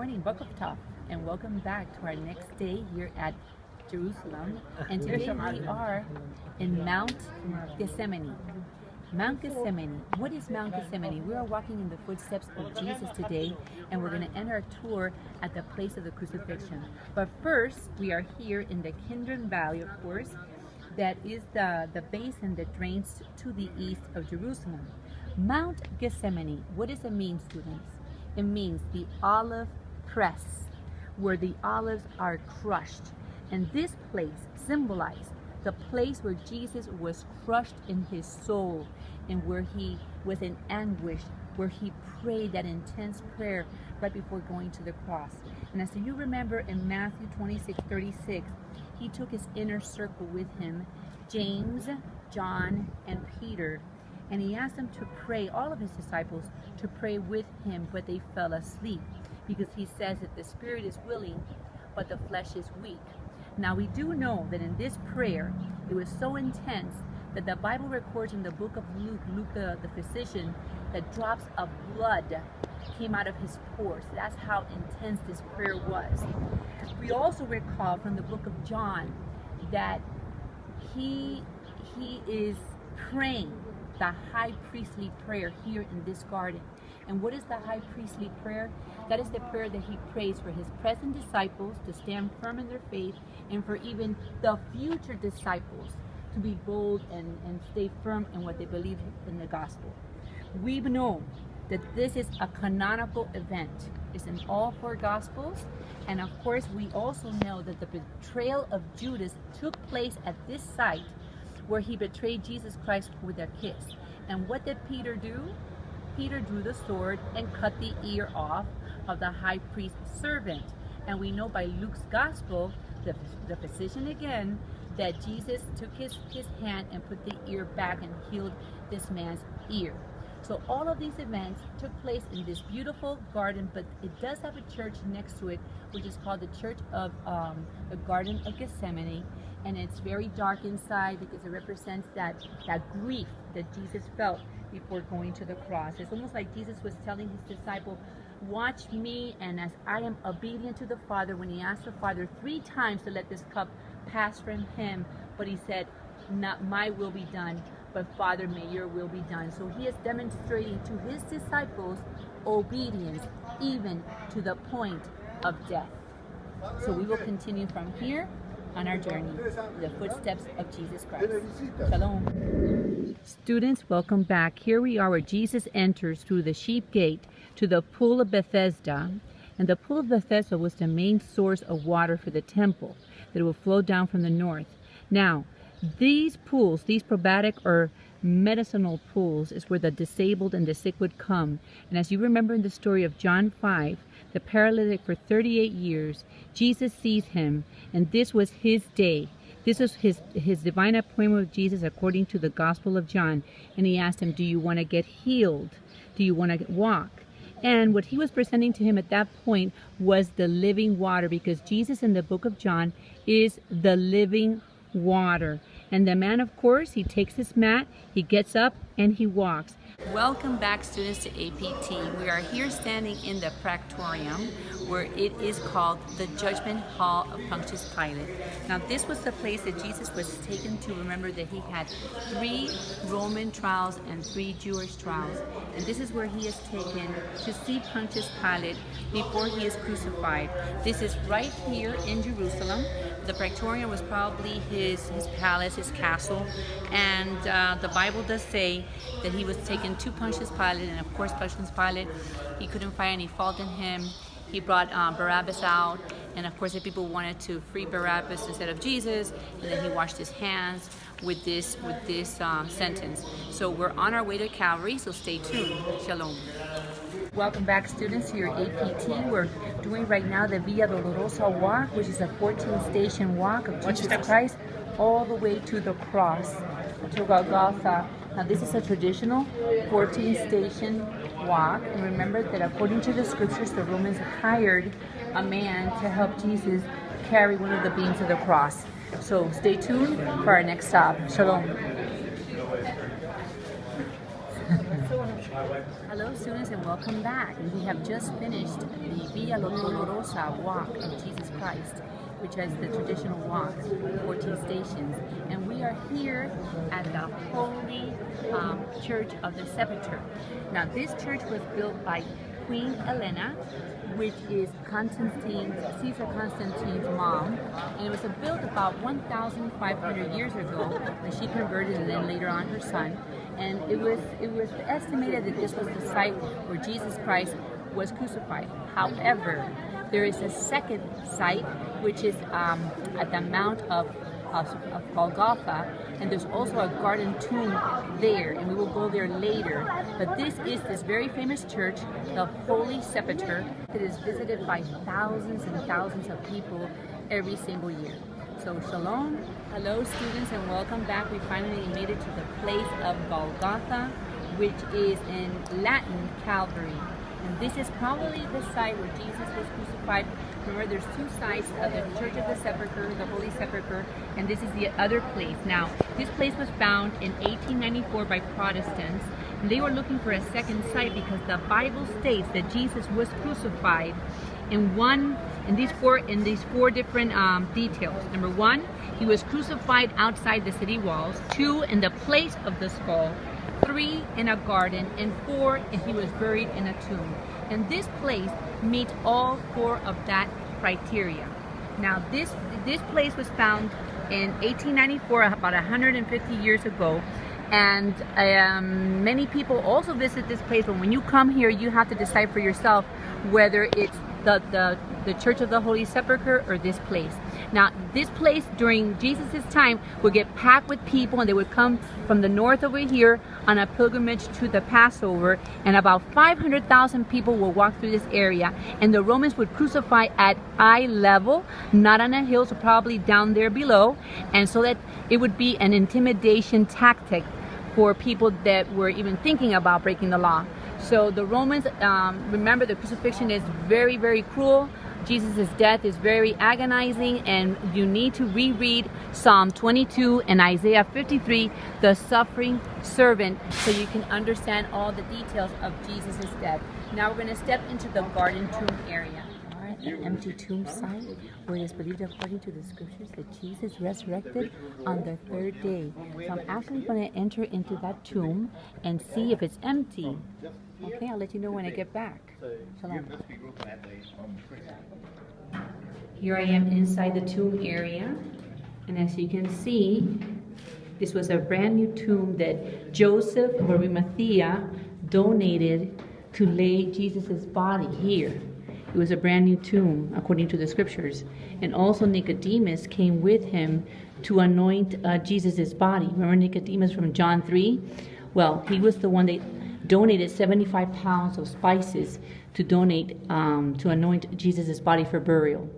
morning, Buckle Top, and welcome back to our next day here at Jerusalem. And today we are in Mount Gethsemane. Mount Gethsemane. What is Mount Gethsemane? We are walking in the footsteps of Jesus today, and we're going to end our tour at the place of the crucifixion. But first, we are here in the Kidron Valley, of course, that is the basin that drains to the east of Jerusalem. Mount Gethsemane. What does it mean, students? It means the olive press, where the olives are crushed. And this place symbolized the place where Jesus was crushed in his soul and where he was in anguish, where he prayed that intense prayer right before going to the cross. And as you remember in Matthew 26:36, he took his inner circle with him, James, John, and Peter. And he asked them to pray, all of his disciples, to pray with him, but they fell asleep because he says that the spirit is willing, but the flesh is weak. Now we do know that in this prayer, it was so intense that the Bible records in the book of Luke, the physician, that drops of blood came out of his pores. That's how intense this prayer was. We also recall from the book of John that he is praying the high priestly prayer here in this garden. And what is the high priestly prayer? That is the prayer that he prays for his present disciples to stand firm in their faith, and for even the future disciples to be bold and stay firm in what they believe in the gospel. We know that this is a canonical event. It's in all four gospels. And of course, we also know that the betrayal of Judas took place at this site where he betrayed Jesus Christ with a kiss. And what did Peter do? Peter drew the sword and cut the ear off of the high priest's servant. And we know by Luke's gospel, the physician again, that Jesus took his hand and put the ear back and healed this man's ear. So all of these events took place in this beautiful garden, but it does have a church next to it, which is called the Church of the Garden of Gethsemane. And it's very dark inside because it represents that grief that Jesus felt before going to the cross. It's almost like Jesus was telling his disciple, watch me, and as I am obedient to the Father, when he asked the Father 3 times to let this cup pass from him, but he said, not my will be done, but Father, may your will be done. So he is demonstrating to his disciples obedience even to the point of death. So we will continue from here on our journey, the footsteps of Jesus Christ. Shalom. Students, welcome back. Here we are where Jesus enters through the sheep gate to the pool of Bethesda. And the pool of Bethesda was the main source of water for the temple that will flow down from the north. Now, these pools, these probatic or medicinal pools, is where the disabled and the sick would come. And as you remember in the story of John 5, the paralytic for 38 years, Jesus sees him, and this was his day. This was his divine appointment with Jesus according to the Gospel of John. And he asked him, do you want to get healed? Do you want to walk? And what he was presenting to him at that point was the living water, because Jesus in the book of John is the living water. And the man, of course, he takes his mat, he gets up, and he walks. Welcome back, students, to APT. We are here standing in the Praetorium, where it is called the Judgment Hall of Pontius Pilate. Now, this was the place that Jesus was taken to. Remember that he had 3 Roman trials and 3 Jewish trials. And this is where he is taken to see Pontius Pilate before he is crucified. This is right here in Jerusalem. The Praetorium was probably his palace, his castle. And the Bible does say that he was taken to Pontius Pilate, and of course Pontius Pilate, he couldn't find any fault in him. He brought Barabbas out, and of course the people wanted to free Barabbas instead of Jesus, and then he washed his hands with this sentence. So we're on our way to Calvary, so stay tuned. Shalom. Welcome back, students, to your APT. We're doing right now the Via Dolorosa walk, which is a 14-station walk of Jesus Christ all the way to the cross, to Golgotha. Now this is a traditional 14-station walk, and remember that according to the scriptures, the Romans hired a man to help Jesus carry one of the beams of the cross. So stay tuned for our next stop. Shalom. Hello students and welcome back. We have just finished the Via Dolorosa walk of Jesus Christ, which is the traditional walk, 14 stations. And we are here at the Holy Church of the Sepulchre. Now this church was built by Queen Elena, which is Caesar Constantine's mom, and it was built about 1,500 years ago when she converted, and then later on her son. And it was estimated that this was the site where Jesus Christ was crucified. However, there is a second site, which is at the Mount of Golgotha, and there's also a garden tomb there, and we will go there later. But this is this very famous church, the Holy Sepulchre, that is visited by thousands and thousands of people every single year. So shalom, hello students, and welcome back. We finally made it to the place of Golgotha, which is in Latin Calvary. And this is probably the site where Jesus was crucified. Remember, there's two sites of the Church of the Sepulchre, the Holy Sepulchre, and this is the other place. Now, this place was found in 1894 by Protestants, and they were looking for a second site because the Bible states that Jesus was crucified in these four different details. Number one, he was crucified outside the city walls. 2, in the place of the skull. 3, in a garden, and 4, and he was buried in a tomb. And this place meets all 4 of that criteria. Now this place was found in 1894, about 150 years ago, and many people also visit this place, but when you come here you have to decide for yourself whether it's the Church of the Holy Sepulchre or this place. Now this place during Jesus' time would get packed with people, and they would come from the north over here on a pilgrimage to the Passover, and about 500,000 people will walk through this area, and the Romans would crucify at eye level, not on a hill, so probably down there below, and so that it would be an intimidation tactic for people that were even thinking about breaking the law. So the Romans, remember, the crucifixion is very, very cruel. Jesus' death is very agonizing, and you need to reread Psalm 22 and Isaiah 53, the suffering servant, so you can understand all the details of Jesus' death. Now we're going to step into the garden tomb area. An empty tomb site where it is believed according to the scriptures that Jesus resurrected on the 3rd day. So I'm actually going to enter into that tomb and see if it's empty. Okay, I'll let you know when I get back. Shalom. Here I am inside the tomb area, and as you can see, this was a brand new tomb that Joseph of Arimathea donated to lay Jesus' body here. It was a brand new tomb, according to the scriptures. And also Nicodemus came with him to anoint Jesus' body. Remember Nicodemus from John 3? Well, he was the one that donated 75 pounds of spices to donate, to anoint Jesus' body for burial.